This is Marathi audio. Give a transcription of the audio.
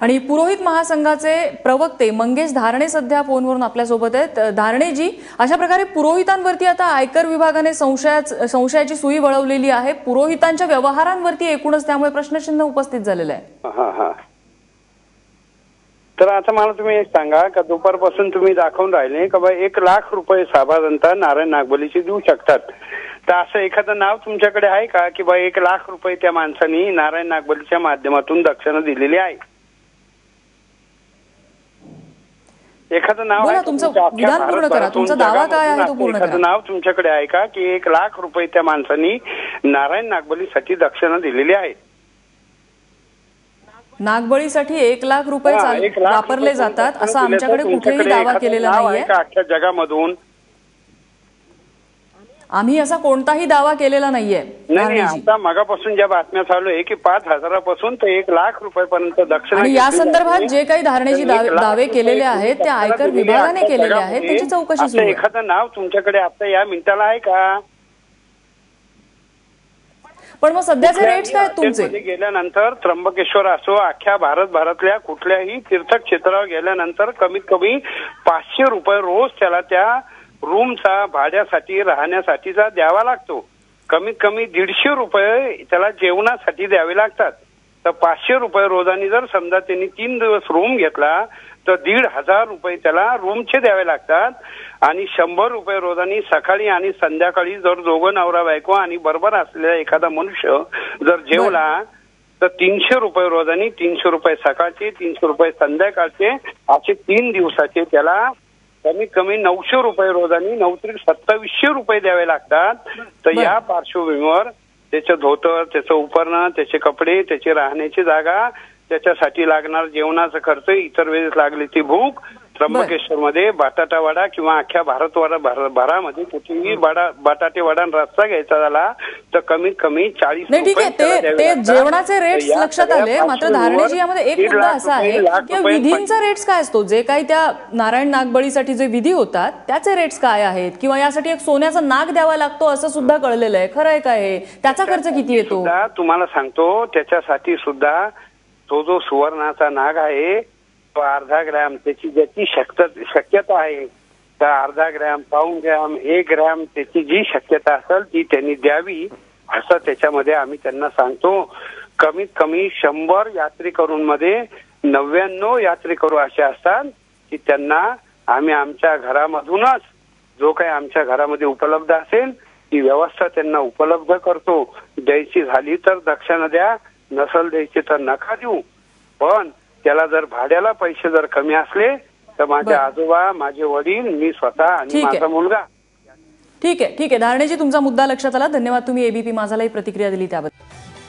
आणि पुरोहित महासंघाचे प्रवक्ते मंगेश धारणे सध्या फोनवरून आपल्या सोबत आहेत। धारणेजी, अशा प्रकारे पुरोहितांवरती आता आयकर विभागाने संशयाची सुई वळवलेली आहे। पुरोहितांच्या व्यवहारांवरती एकूणच त्यामुळे प्रश्नचिन्ह उपस्थित झालेलं आहे। तर आता मला तुम्ही एक सांगा का दुपारपासून तुम्ही दाखवून राहिले का 1 लाख रुपये साधारणतः नारायण नागबलीचे देऊ शकतात, तर असं एखादं नाव तुमच्याकडे आहे का की 1 लाख रुपये त्या माणसाने नारायण नागबलीच्या माध्यमातून दक्षिणा दिलेली आहे? एखादं नाव आहे तुमचं विधान पूर्ण करा, तुमचा दावा काय आहे तो पूर्ण करा। एखादं नाव तुमच्याकडे आहे का की 1 लाख रुपये त्या माणसाने नारायण नागबलीसाठी दक्षिणा दिलेली आहे? नागबळीसाठी 1 लाख रुपये वापरले जातात असं आमच्याकडे कुठेही दावा केलेला नाहीये अख्ख्या जगामधून। आम्ही असा कोणताही दावा केलेला नाहीये। नाही, आता मगापासून ज्या बातम्या चालू आहे की 5,000 पासून ते 1 लाख रुपयापर्यंत दक्षिणा, आणि या संदर्भात जे काही धारणेची दावे केलेले आहेत ते आयकर विभागाने केलेले आहेत, त्याची चौकशी सुरू आहे। एखादं नाव तुमच्याकडे आता या मिनिटाला आहे का? पण मग सध्याचे रेट्स काय तुमचे? गेल्यानंतर त्र्यंबकेश्वर असो, अख्ख्या भारतभरातल्या कुठल्याही तीर्थक्षेत्रावर गेल्यानंतर कमीत कमी 500 रुपये रोज त्याला त्या रूमचा भाड्यासाठी राहण्यासाठीचा द्यावा लागतो। कमीत कमी 150 रुपये त्याला जेवणासाठी द्यावे लागतात। तर 500 रुपये रोजानी जर समजा त्यांनी 3 दिवस रूम घेतला तर 1,500 रुपये त्याला रूमचे द्यावे लागतात। आणि 100 रुपये रोजानी सकाळी आणि संध्याकाळी जर दोघं नवरा बायको आणि बरोबर असलेला एखादा मनुष्य जर जेवला तर 300 रुपये रोजानी, 300 रुपये सकाळचे, 300 रुपये संध्याकाळचे, असे 3 दिवसाचे त्याला कमीत कमी 900 रुपये रोजानी, 2700 रुपये द्यावे लागतात। तर या पार्श्वभूमीवर त्याचं धोतर, त्याचं उपरणं, त्याचे कपडे, त्याची राहण्याची जागा, त्याच्यासाठी लागणार जेवणाचा खर्च, इतर वेळेस लागली ती भूक, त्र्यंबकेश्वर मध्ये बटाटा वडा किंवा अख्ख्या भरामध्ये कुठेही बटाटे वडा रस्ता घ्यायचा झाला तर कमीत कमी 40 रुपये। ते जेवणाचे रेट्स लक्षात आले, मात्र धारणेची यामध्ये एक मुद्दा असा आहे की विधींचा रेट्स काय असतो? जे काही त्या नारायण नागबळीसाठी जे विधी होतात त्याचे रेट्स काय आहेत, किंवा यासाठी एक सोन्याचा नाग द्यावा लागतो असं सुद्धा कळलेलं आहे, खरं आहे काय हे? त्याचा खर्च किती येतो? तुम्हाला सांगतो, त्याच्यासाठी सुद्धा तो जो सुवर्णाचा नाग आहे तो 1/2 ग्रॅम, त्याची ज्याची शक्यता आहे तर 1/2 ग्रॅम, 1 ग्रॅम, 1 ग्रॅम त्याची जी शक्यता असेल ती त्यांनी द्यावी असं त्याच्यामध्ये आम्ही त्यांना सांगतो। कमीत कमी 100 यात्रेकरूंमध्ये 99 यात्रेकरू असे असतात की त्यांना आम्ही आमच्या घरामधूनच जो काही आमच्या घरामध्ये उपलब्ध असेल ती व्यवस्था त्यांना उपलब्ध करतो। द्यायची झाली तर दक्षिणा द्या, नसल द्यायची तर नका देऊ, पण त्याला जर भाड्याला पैसे जर कमी असले तर माझे आजोबा, माझे वडील, मी स्वतः आणि माझा मुलगा। ठीक आहे, धारणेजी, तुमचा मुद्दा लक्षात आला, धन्यवाद। तुम्ही एबीपी माझालाही प्रतिक्रिया दिली त्याबद्दल।